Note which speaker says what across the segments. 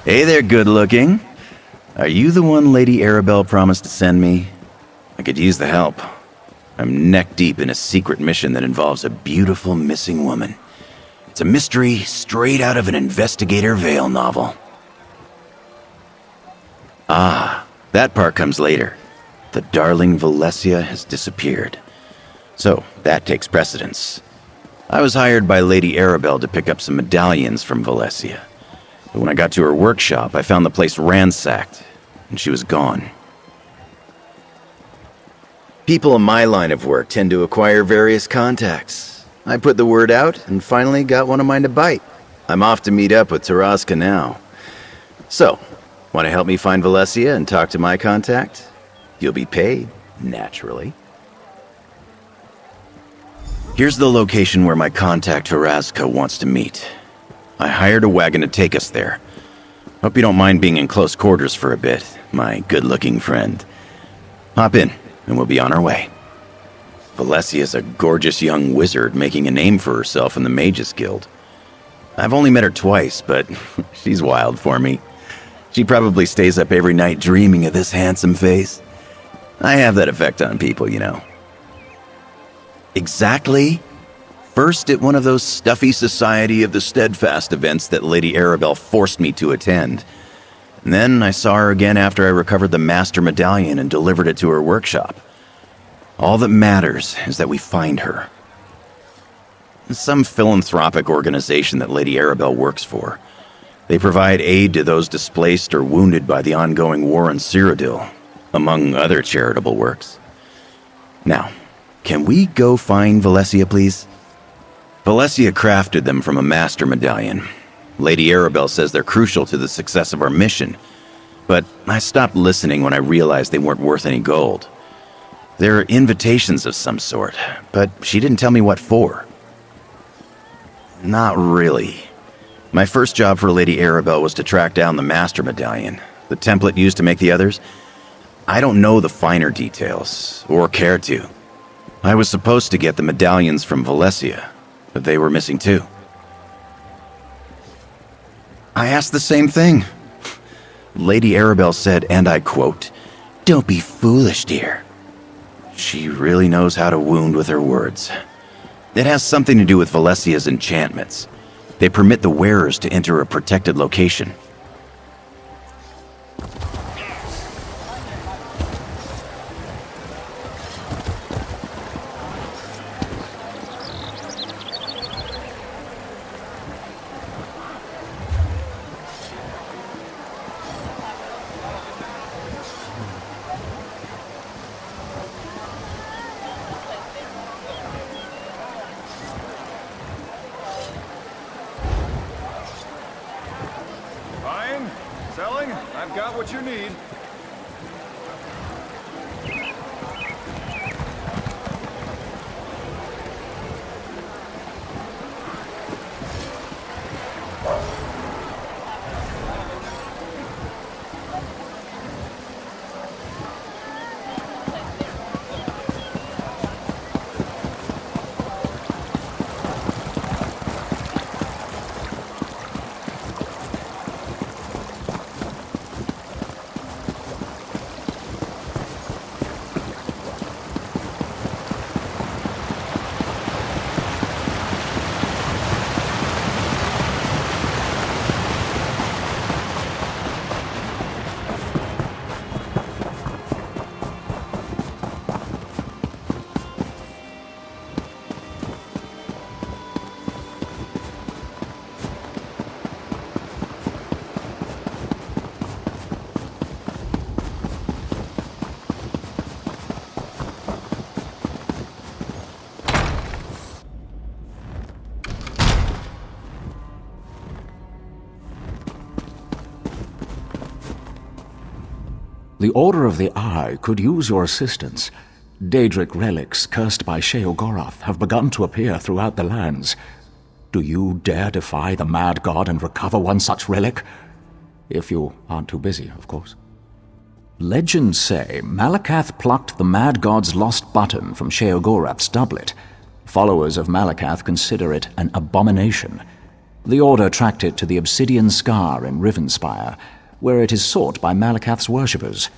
Speaker 1: Hey there, good-looking. Are you the one Lady Arabelle promised to send me? I could use the help. I'm neck-deep in a secret mission that involves a beautiful missing woman. It's a mystery straight out of an Investigator Vale novel. Ah, that part comes later. The darling Valencia has disappeared. So, that takes precedence. I was hired by Lady Arabelle to pick up some medallions from Valencia. But when I got to her workshop, I found the place ransacked, and she was gone. People in my line of work tend to acquire various contacts. I put the word out, and finally got one of mine to bite. I'm off to meet up with Taraska now. So, want to help me find Valencia and talk to my contact? You'll be paid, naturally. Here's the location where my contact Taraska wants to meet. I hired a wagon to take us there. Hope you don't mind being in close quarters for a bit, my good-looking friend. Hop in, and we'll be on our way. Valesia's a gorgeous young wizard making a name for herself in the Mages Guild. I've only met her twice, but she's wild for me. She probably stays up every night dreaming of this handsome face. I have that effect on people, you know. Exactly. First at one of those stuffy Society of the Steadfast events that Lady Arabelle forced me to attend. And then I saw her again after I recovered the Master Medallion and delivered it to her workshop. All that matters is that we find her. Some philanthropic organization that Lady Arabelle works for. They provide aid to those displaced or wounded by the ongoing war in Cyrodiil, among other charitable works. Now, can we go find Valencia, please? Valencia crafted them from a Master Medallion. Lady Arabelle says they're crucial to the success of our mission, but I stopped listening when I realized they weren't worth any gold. They're invitations of some sort, but she didn't tell me what for. Not really. My first job for Lady Arabelle was to track down the Master Medallion, the template used to make the others. I don't know the finer details, or care to. I was supposed to get the medallions from Valencia, but they were missing too. I asked the same thing. Lady Arabelle said, and I quote, "Don't be foolish, dear." She really knows how to wound with her words. It has something to do with Valencia's enchantments. They permit the wearers to enter a protected location.
Speaker 2: Selling? I've got what you need.
Speaker 3: The Order of the Eye could use your assistance. Daedric relics cursed by Sheogorath have begun to appear throughout the lands. Do you dare defy the Mad God and recover one such relic? If you aren't too busy, of course. Legends say Malakath plucked the Mad God's lost button from Sheogorath's doublet. Followers of Malakath consider it an abomination. The Order tracked it to the Obsidian Scar in Rivenspire, where it is sought by Malakath's worshippers.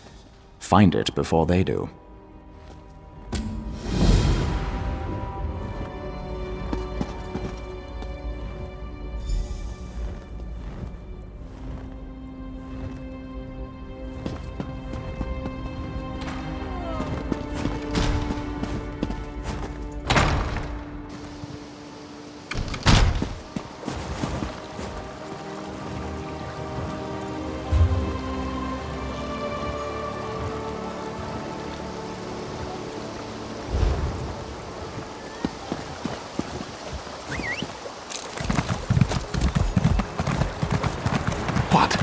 Speaker 3: Find it before they do. What?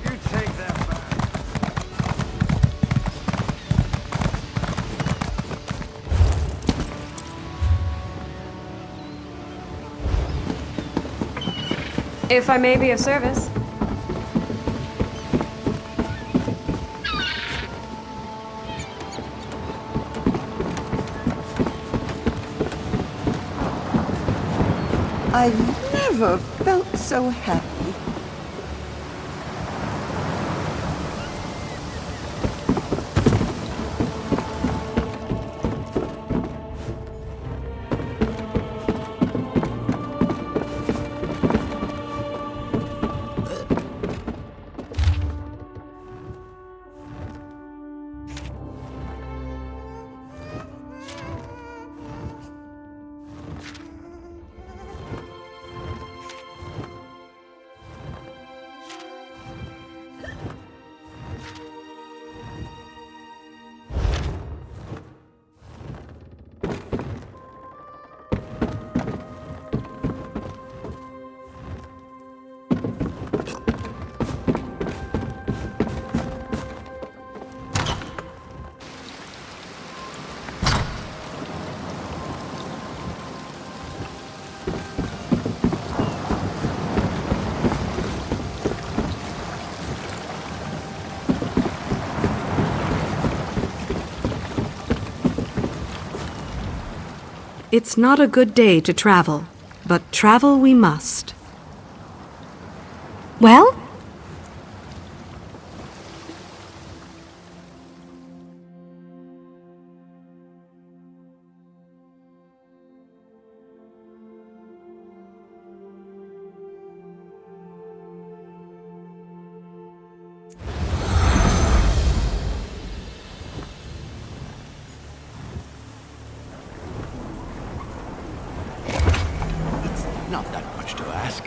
Speaker 2: You take that back.
Speaker 4: If I may be of service.
Speaker 5: I've never felt so happy.
Speaker 6: It's not a good day to travel, but travel we must.
Speaker 4: Well?
Speaker 3: Not that much to ask.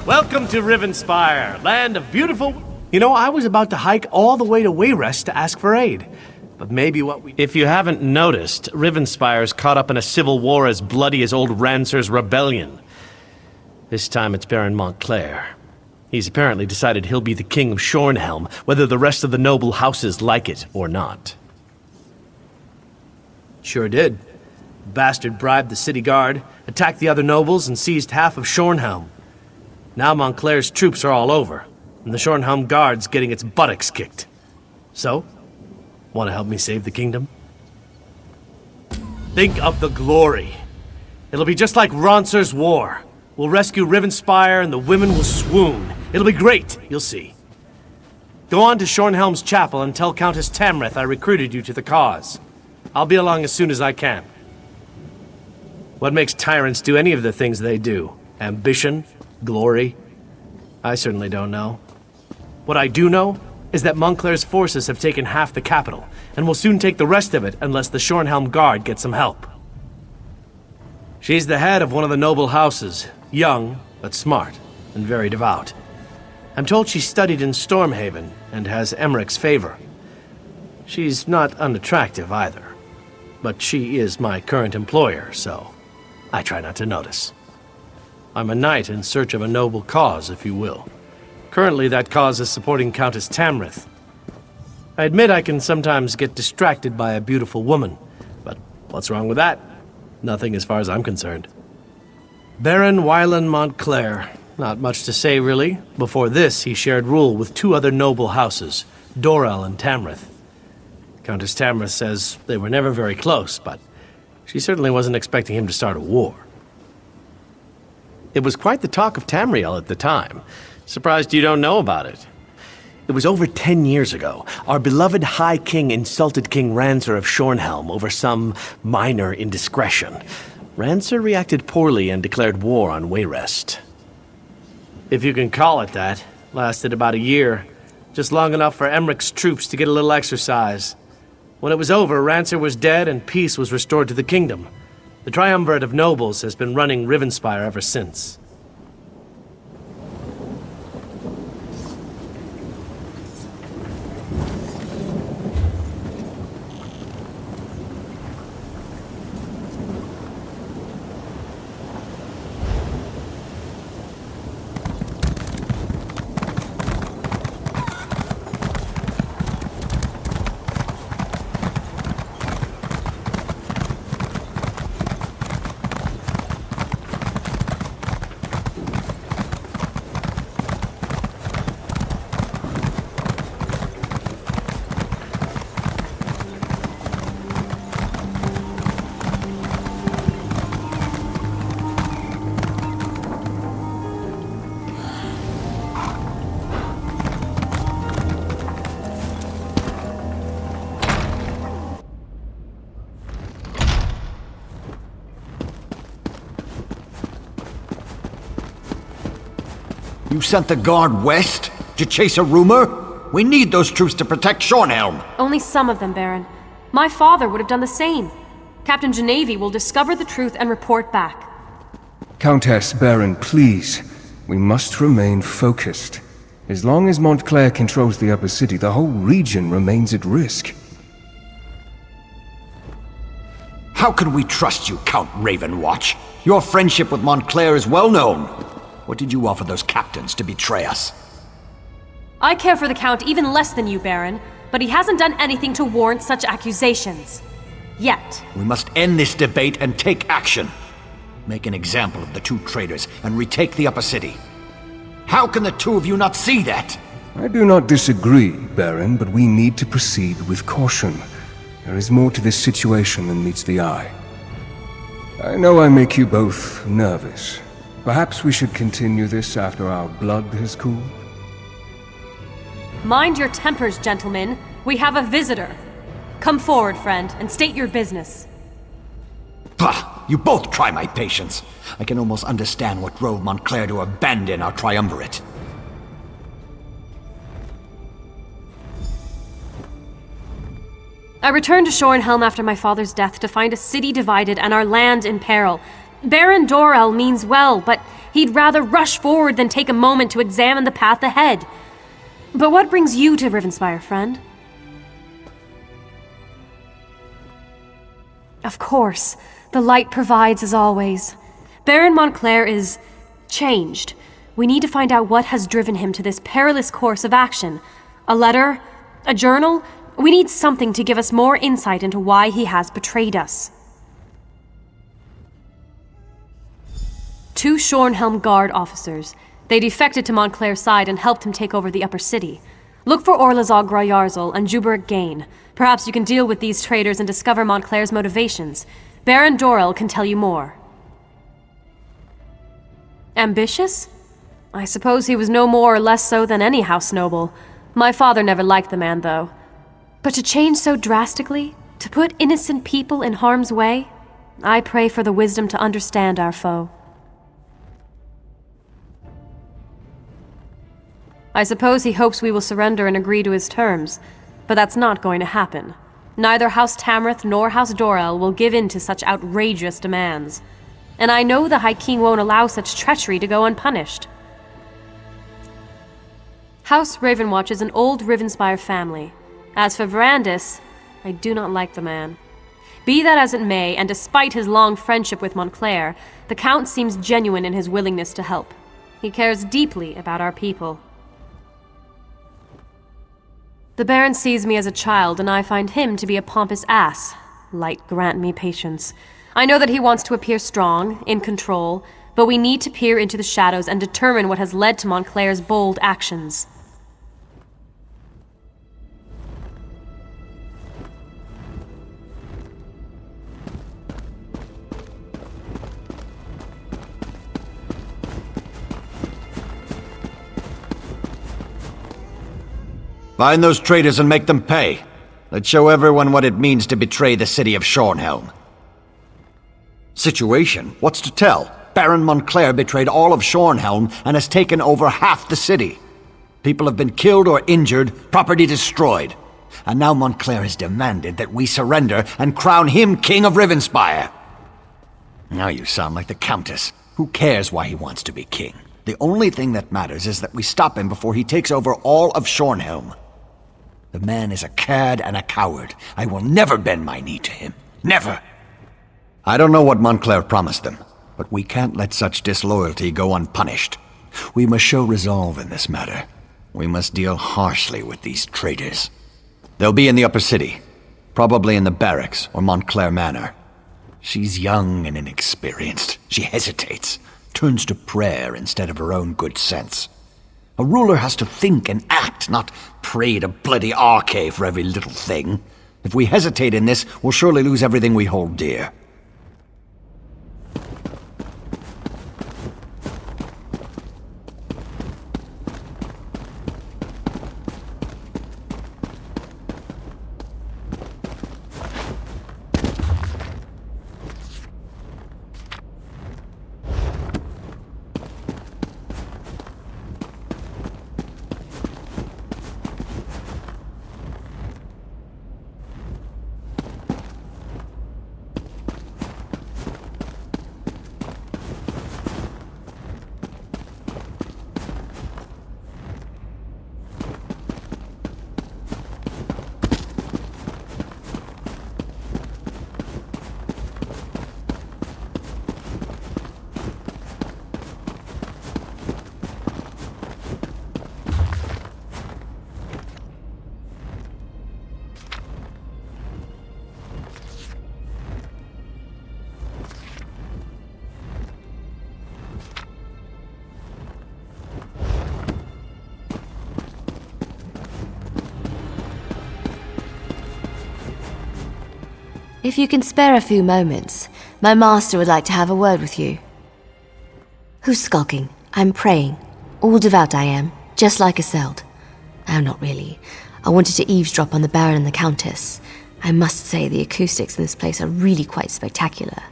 Speaker 7: Welcome to Rivenspire, land of beautiful... You know, I was about to hike all the way to Wayrest to ask for aid. But maybe what we... If you haven't noticed, Rivenspire's caught up in a civil war as bloody as old Rancer's rebellion. This time it's Baron Montclair. He's apparently decided he'll be the king of Shornhelm, whether the rest of the noble houses like it or not. Sure did. The bastard bribed the city guard, attacked the other nobles, and seized half of Shornhelm. Now Montclair's troops are all over, and the Shornhelm guard's getting its buttocks kicked. So, want to help me save the kingdom? Think of the glory. It'll be just like Ronser's war. We'll rescue Rivenspire and the women will swoon. It'll be great, you'll see. Go on to Shornhelm's chapel and tell Countess Tamrith I recruited you to the cause. I'll be along as soon as I can. What makes tyrants do any of the things they do? Ambition? Glory? I certainly don't know. What I do know is that Montclair's forces have taken half the capital, and will soon take the rest of it unless the Shornhelm Guard gets some help. She's the head of one of the noble houses, young, but smart, and very devout. I'm told she studied in Stormhaven, and has Emmerich's favor. She's not unattractive either, but she is my current employer, so I try not to notice. I'm a knight in search of a noble cause, if you will. Currently, that cause is supporting Countess Tamrith. I admit I can sometimes get distracted by a beautiful woman, but what's wrong with that? Nothing as far as I'm concerned. Baron Wylan Montclair. Not much to say, really. Before this, he shared rule with two other noble houses, Dorel and Tamrith. Countess Tamrith says they were never very close, but she certainly wasn't expecting him to start a war. It was quite the talk of Tamriel at the time. Surprised you don't know about it. It was over 10 years ago. Our beloved High King insulted King Ranser of Shornhelm over some minor indiscretion. Ranser reacted poorly and declared war on Wayrest. If you can call it that, lasted about a year. Just long enough for Emmerich's troops to get a little exercise. When it was over, Ranser was dead and peace was restored to the kingdom. The triumvirate of nobles has been running Rivenspire ever since.
Speaker 8: You sent the guard west to chase a rumor? We need those troops to protect Shornhelm.
Speaker 4: Only some of them, Baron. My father would have done the same. Captain Genevieve will discover the truth and report back.
Speaker 9: Countess, Baron, please. We must remain focused. As long as Montclair controls the upper city, the whole region remains at risk.
Speaker 8: How can we trust you, Count Ravenwatch? Your friendship with Montclair is well known. What did you offer those captains to betray us?
Speaker 4: I care for the Count even less than you, Baron, but he hasn't done anything to warrant such accusations. Yet.
Speaker 8: We must end this debate and take action. Make an example of the two traitors and retake the upper city. How can the two of you not see that?
Speaker 9: I do not disagree, Baron, but we need to proceed with caution. There is more to this situation than meets the eye. I know I make you both nervous. Perhaps we should continue this after our blood has cooled?
Speaker 4: Mind your tempers, gentlemen. We have a visitor. Come forward, friend, and state your business.
Speaker 8: Bah! You both try my patience. I can almost understand what drove Montclair to abandon our triumvirate.
Speaker 4: I returned to Shornhelm after my father's death to find a city divided and our land in peril. Baron Dorel means well, but he'd rather rush forward than take a moment to examine the path ahead. But what brings you to Rivenspire, friend? Of course, the light provides as always. Baron Montclair is changed. We need to find out what has driven him to this perilous course of action. A letter? A journal? We need something to give us more insight into why he has betrayed us. 2 Shornhelm Guard officers. They defected to Montclair's side and helped him take over the upper city. Look for Orlazog Grayarzal and Juberic Gain. Perhaps you can deal with these traitors and discover Montclair's motivations. Baron Dorel can tell you more. Ambitious? I suppose he was no more or less so than any house noble. My father never liked the man, though. But to change so drastically? To put innocent people in harm's way? I pray for the wisdom to understand our foe. I suppose he hopes we will surrender and agree to his terms, but that's not going to happen. Neither House Tamrith nor House Dorel will give in to such outrageous demands. And I know the High King won't allow such treachery to go unpunished. House Ravenwatch is an old Rivenspire family. As for Verandis, I do not like the man. Be that as it may, and despite his long friendship with Montclair, the Count seems genuine in his willingness to help. He cares deeply about our people. The Baron sees me as a child, and I find him to be a pompous ass. Light grant me patience. I know that he wants to appear strong, in control, but we need to peer into the shadows and determine what has led to Montclair's bold actions.
Speaker 8: Find those traitors and make them pay. Let's show everyone what it means to betray the city of Shornhelm. Situation? What's to tell? Baron Montclair betrayed all of Shornhelm and has taken over half the city. People have been killed or injured, property destroyed. And now Montclair has demanded that we surrender and crown him King of Rivenspire. Now you sound like the Countess. Who cares why he wants to be king? The only thing that matters is that we stop him before he takes over all of Shornhelm. The man is a cad and a coward. I will never bend my knee to him. Never! I don't know what Montclair promised them, but we can't let such disloyalty go unpunished. We must show resolve in this matter. We must deal harshly with these traitors. They'll be in the upper city, probably in the barracks or Montclair Manor. She's young and inexperienced. She hesitates, turns to prayer instead of her own good sense. A ruler has to think and act, not pray to bloody Arche for every little thing. If we hesitate in this, we'll surely lose everything we hold dear.
Speaker 10: If you can spare a few moments, my master would like to have a word with you. Who's skulking? I'm praying. All devout I am, just like Isolde. Oh, not really. I wanted to eavesdrop on the Baron and the Countess. I must say the acoustics in this place are really quite spectacular.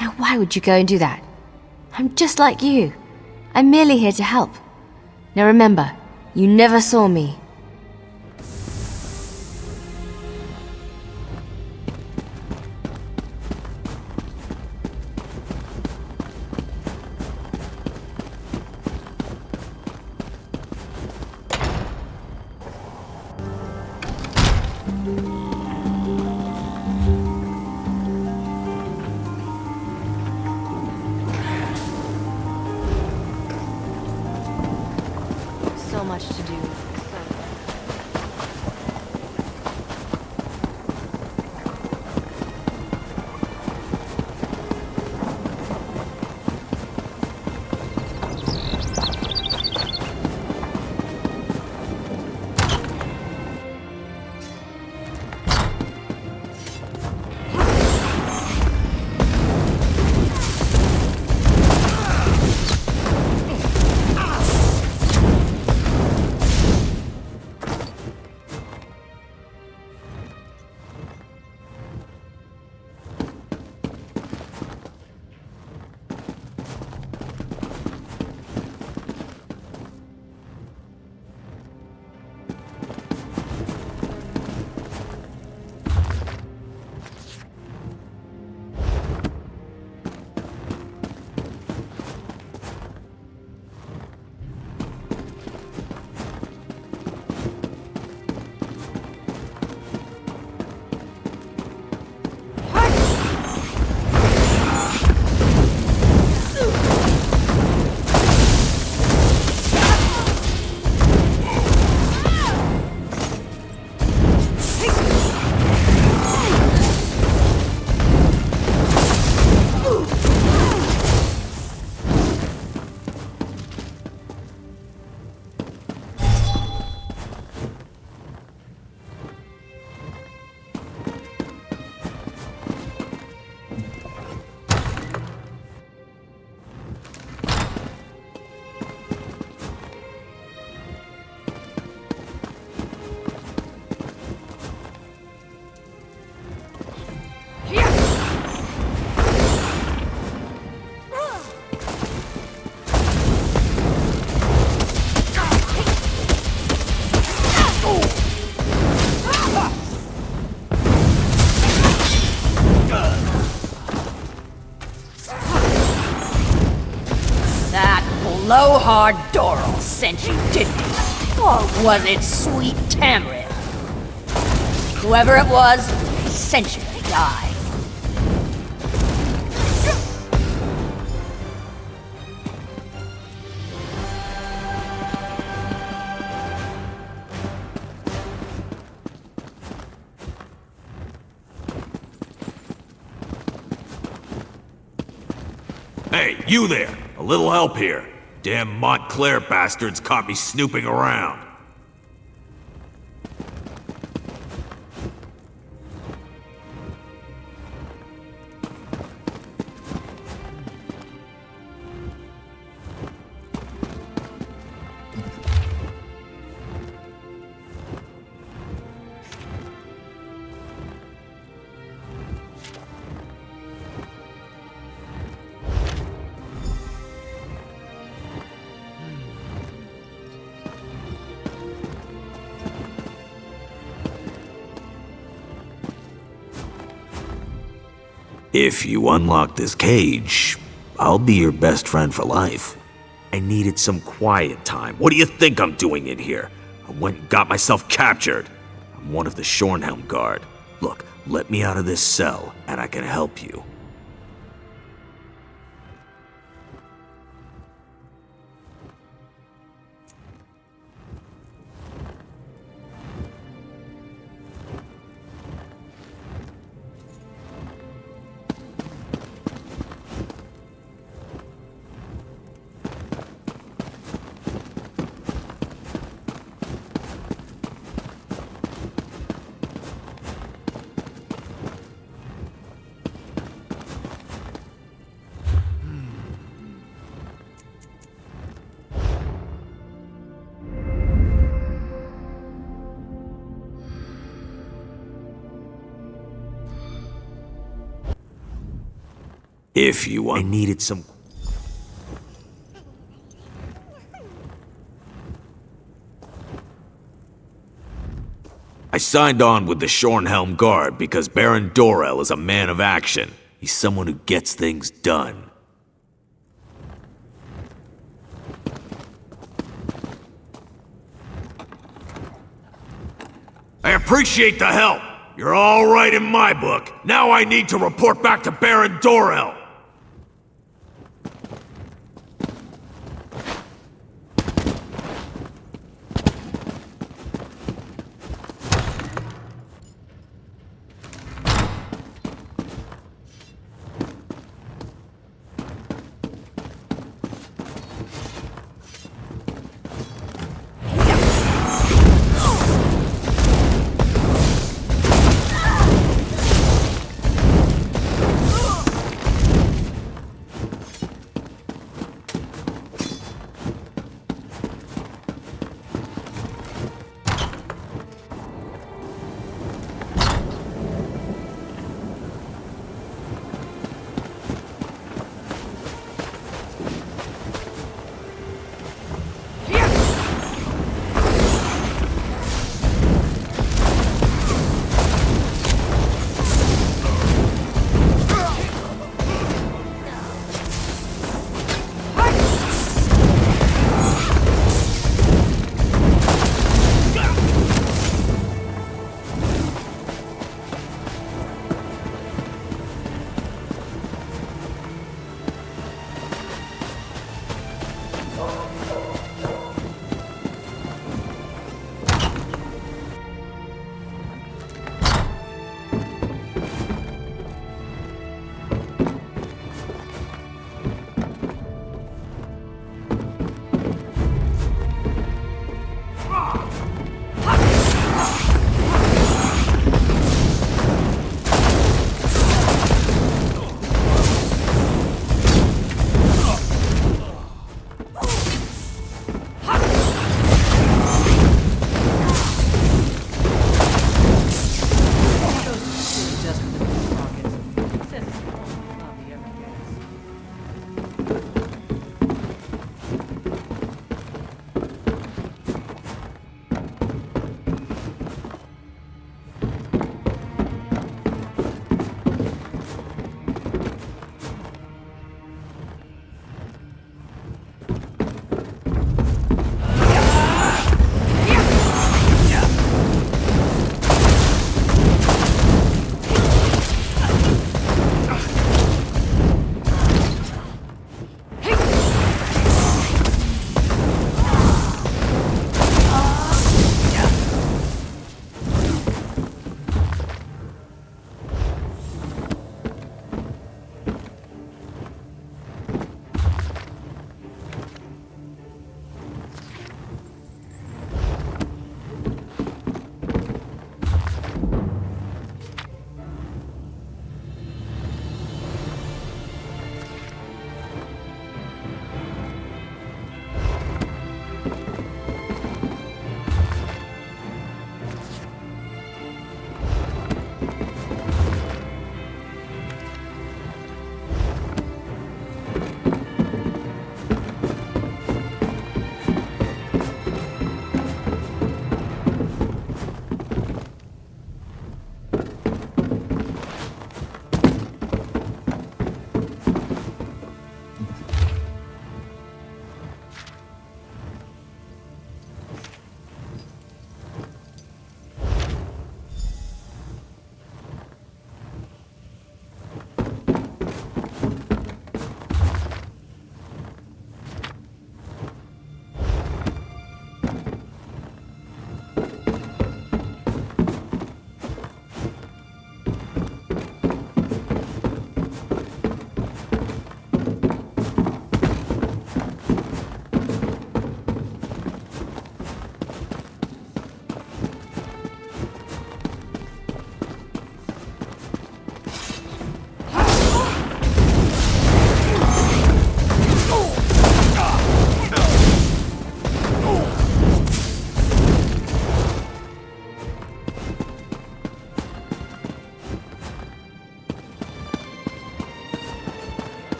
Speaker 10: Now why would you go and do that? I'm just like you. I'm merely here to help. Now remember, you never saw me. So much to do.
Speaker 11: blowhard Doral sent you, didn't he? Or was it sweet Tamriel? Whoever it was, he sent you to die.
Speaker 12: Hey, you there! A little help here. Damn Montclair bastards caught me snooping around. If you unlock this cage, I'll be your best friend for life. I needed some quiet time. What do you think I'm doing in here? I went and got myself captured. I'm one of the Shornhelm Guard. Look, let me out of this cell, and I can help you. If you want, I needed some. I signed on with the Shornhelm Guard because Baron Dorel is a man of action. He's someone who gets things done. I appreciate the help. You're all right in my book. Now I need to report back to Baron Dorel.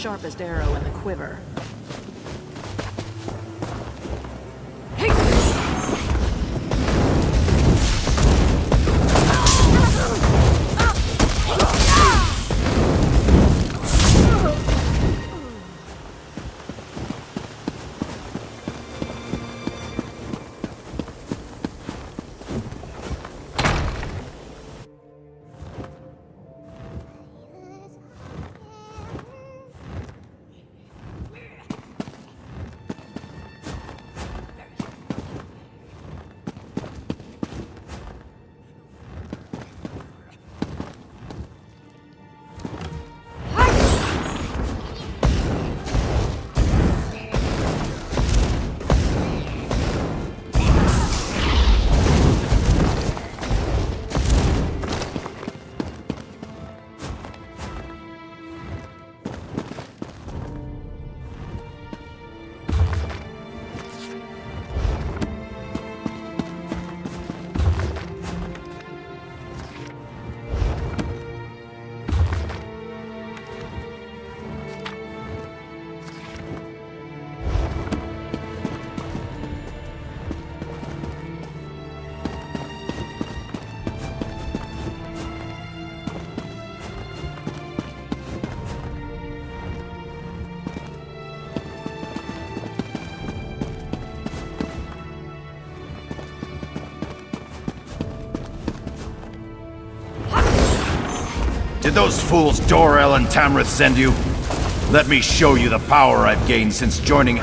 Speaker 6: sharpest arrow in the quiver.
Speaker 1: Did those fools Dorel and Tamrith send you? Let me show you the power I've gained since joining...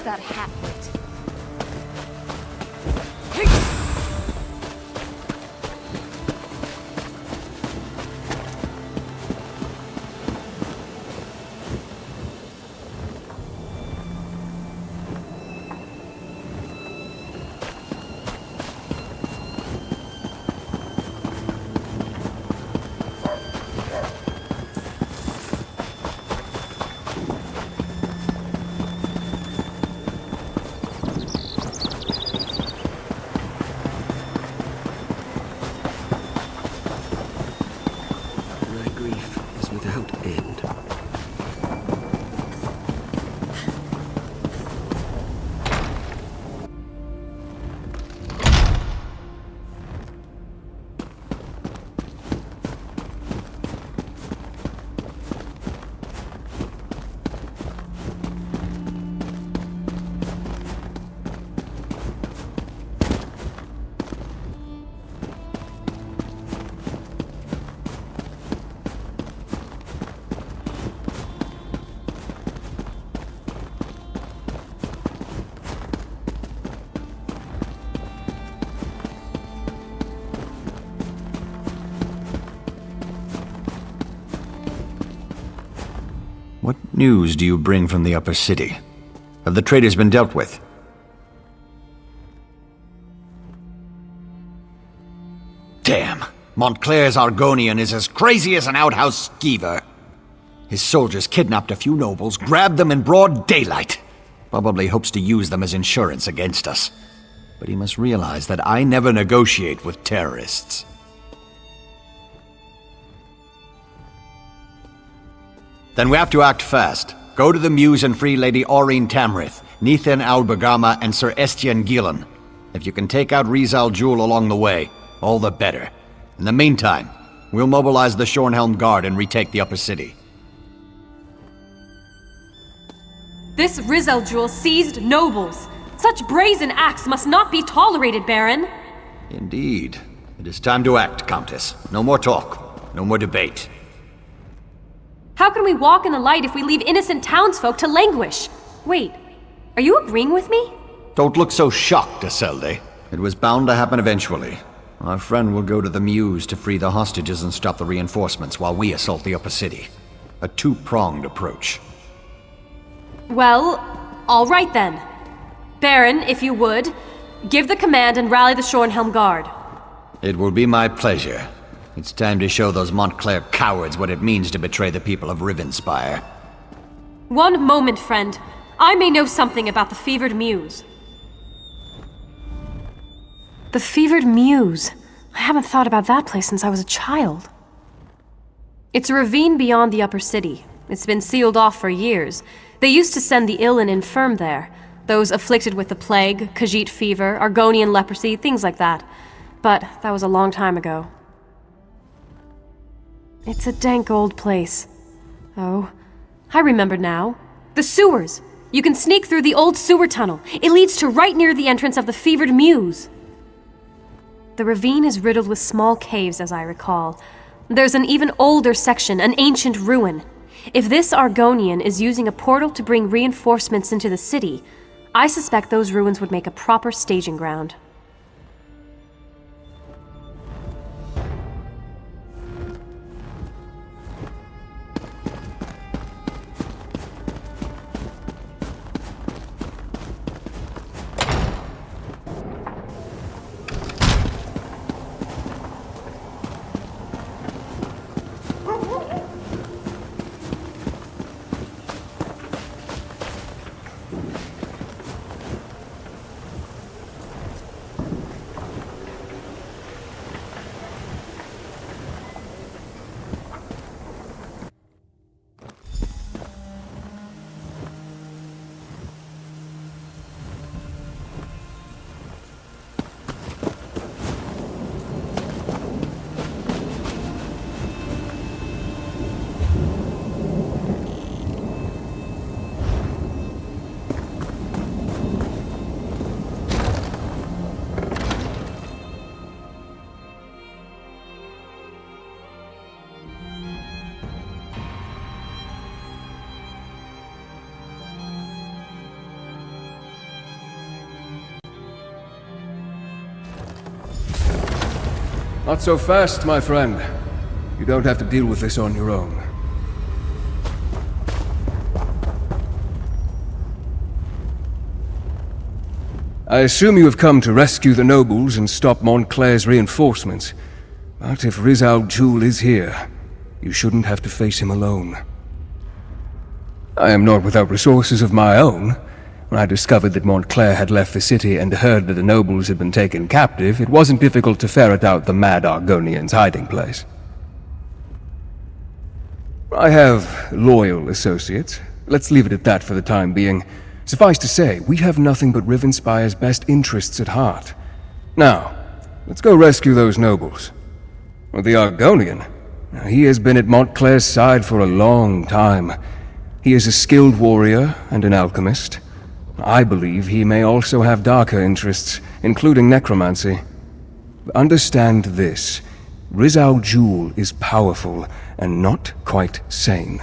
Speaker 11: That halfwit.
Speaker 8: What news do you bring from the upper city? Have the traitors been dealt with? Damn! Montclair's Argonian is as crazy as an outhouse skeever. His soldiers kidnapped a few nobles, grabbed them in broad daylight. Probably hopes to use them as insurance against us. But he must realize that I never negotiate with terrorists. Then we have to act fast. Go to the Mews and free Lady Aurene Tamrith, Nethan Albergama, and Sir Estienne Gillen. If you can take out Riz Al Jul along the way, all the better. In the meantime, we'll mobilize the Shornhelm Guard and retake the upper city.
Speaker 4: This Riz Al Jul seized nobles. Such brazen acts must not be tolerated, Baron.
Speaker 8: Indeed. It is time to act, Countess. No more talk. No more debate.
Speaker 4: How can we walk in the light if we leave innocent townsfolk to languish? Wait, are you agreeing with me?
Speaker 8: Don't look so shocked, Isolde. It was bound to happen eventually. Our friend will go to the Mews to free the hostages and stop the reinforcements while we assault the upper city. A two-pronged approach.
Speaker 4: Well, all right then. Baron, if you would, give the command and rally the Shornhelm Guard.
Speaker 8: It will be my pleasure. It's time to show those Montclair cowards what it means to betray the people of Rivenspire.
Speaker 4: One moment, friend. I may know something about the Fevered Mews. The Fevered Mews. I haven't thought about that place since I was a child. It's a ravine beyond the upper city. It's been sealed off for years. They used to send the ill and infirm there. Those afflicted with the plague, Khajiit fever, Argonian leprosy, things like that. But that was a long time ago. It's a dank old place. Oh, I remember now. The sewers! You can sneak through the old sewer tunnel. It leads to right near the entrance of the Fevered Mews. The ravine is riddled with small caves, as I recall. There's an even older section, an ancient ruin. If this Argonian is using a portal to bring reinforcements into the city, I suspect those ruins would make a proper staging ground.
Speaker 9: Not so fast, my friend. You don't have to deal with this on your own. I assume you have come to rescue the nobles and stop Montclair's reinforcements. But if Riz Al Jul is here, you shouldn't have to face him alone. I am not without resources of my own. When I discovered that Montclair had left the city and heard that the nobles had been taken captive, it wasn't difficult to ferret out the mad Argonian's hiding place. I have loyal associates. Let's leave it at that for the time being. Suffice to say, we have nothing but Rivenspire's best interests at heart. Now, let's go rescue those nobles. Well, the Argonian, he has been at Montclair's side for a long time. He is a skilled warrior and an alchemist. I believe he may also have darker interests, including necromancy. Understand this. Riz Al Jul is powerful and not quite sane.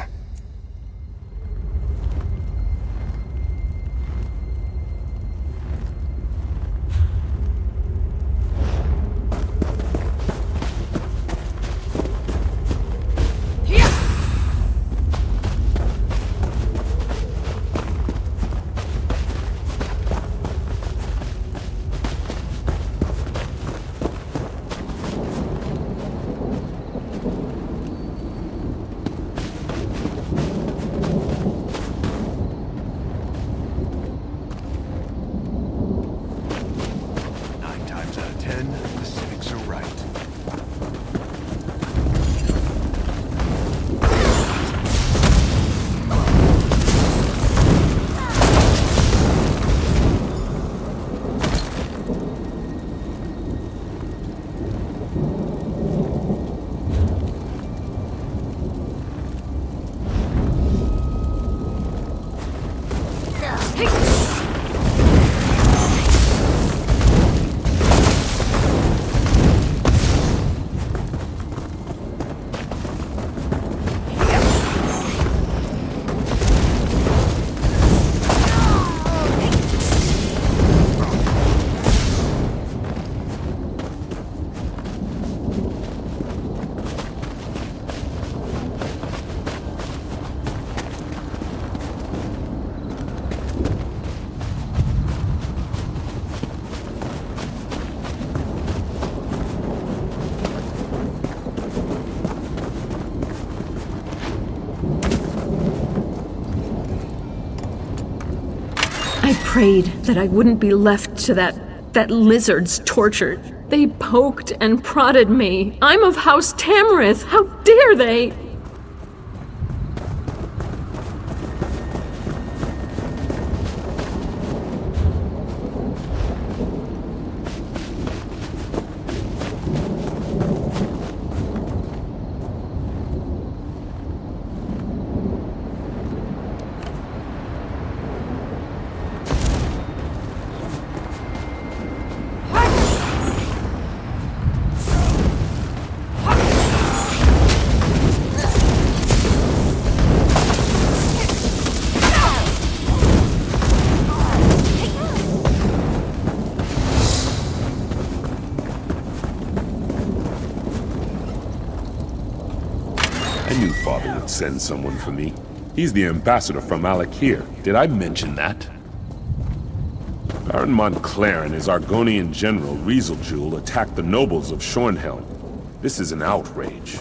Speaker 6: I prayed that I wouldn't be left to that lizard's torture. They poked and prodded me. I'm of House Tamrith. How dare they?
Speaker 13: I knew Father would send someone for me. He's the ambassador from Alakir. Did I mention that? Baron Montclair and his Argonian general, Rieseljul, attacked the nobles of Shornhelm. This is an outrage.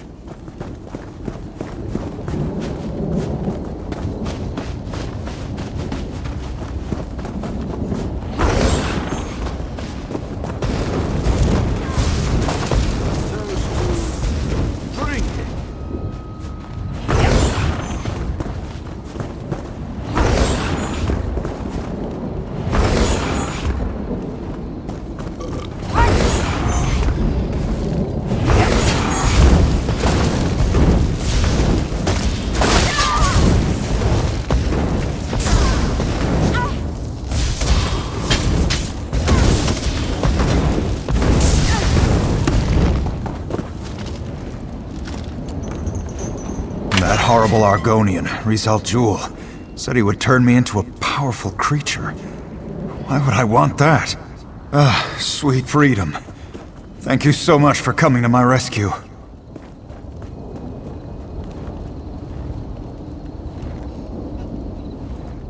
Speaker 2: That horrible Argonian, Rieseljul, said he would turn me into a powerful creature. Why would I want that? Ah, sweet freedom. Thank you so much for coming to my rescue.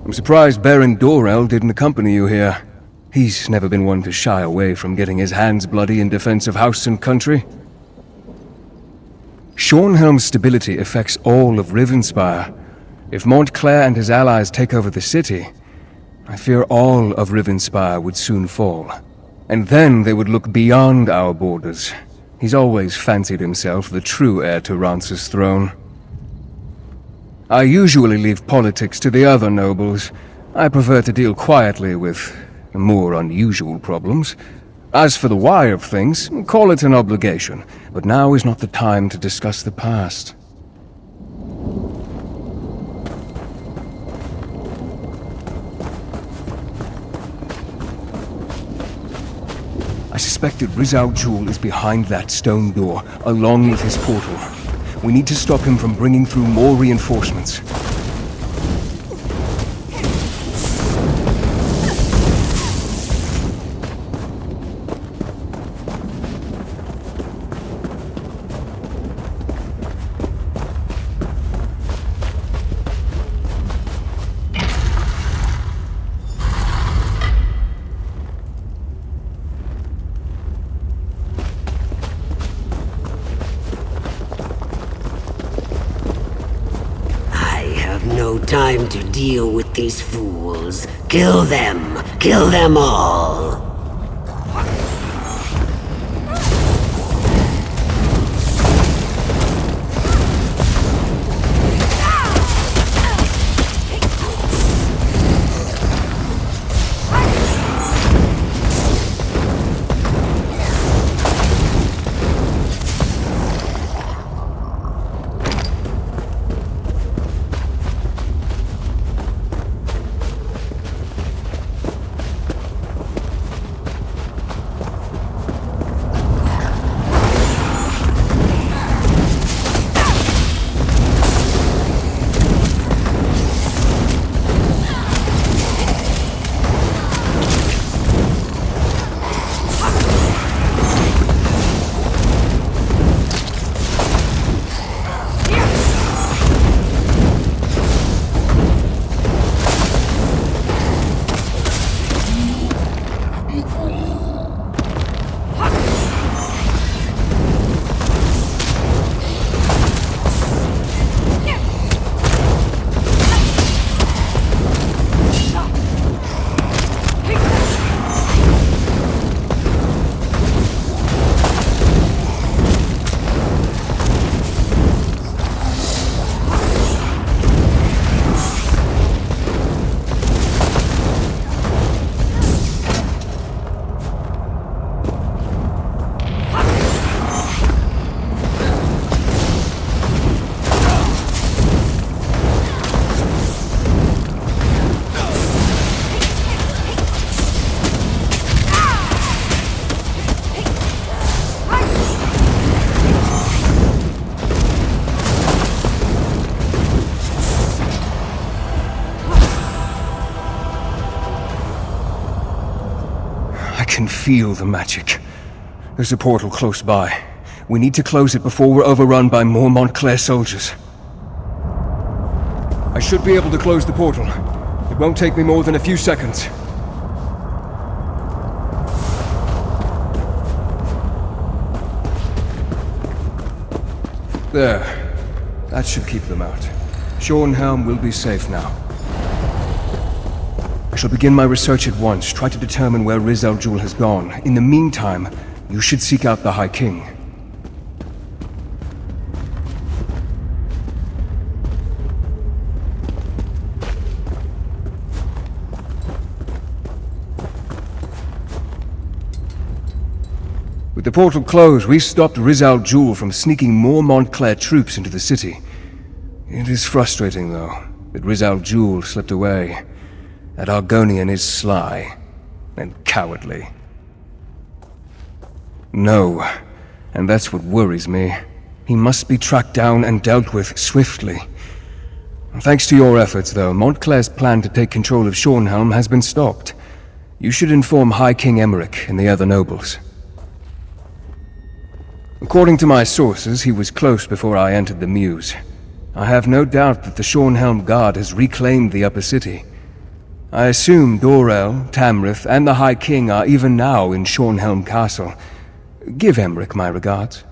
Speaker 9: I'm surprised Baron Dorel didn't accompany you here. He's never been one to shy away from getting his hands bloody in defense of house and country. Shornhelm's stability affects all of Rivenspire. If Montclair and his allies take over the city, I fear all of Rivenspire would soon fall. And then they would look beyond our borders. He's always fancied himself the true heir to Rance's throne. I usually leave politics to the other nobles. I prefer to deal quietly with more unusual problems. As for the why of things, call it an obligation, but now is not the time to discuss the past. I suspect that Rieseljul is behind that stone door, along with his portal. We need to stop him from bringing through more reinforcements.
Speaker 14: No time to deal with these fools. Kill them! Kill them all!
Speaker 9: can feel the magic. There's a portal close by. We need to close it before we're overrun by more Montclair soldiers. I should be able to close the portal. It won't take me more than a few seconds. There. That should keep them out. Shornhelm will be safe now. I shall begin my research at once, try to determine where Riz al Jul has gone. In the meantime, you should seek out the High King. With the portal closed, we stopped Riz al Jul from sneaking more Montclair troops into the city. It is frustrating, though, that Riz al Jul slipped away. That Argonian is sly and cowardly. No, and that's what worries me. He must be tracked down and dealt with swiftly. Thanks to your efforts, though, Montclair's plan to take control of Shornhelm has been stopped. You should inform High King Emmerich and the other nobles. According to my sources, he was close before I entered the Mews. I have no doubt that the Shornhelm Guard has reclaimed the upper city. I assume Dorel, Tamrith, and the High King are even now in Shornhelm Castle. Give Emmerich my regards.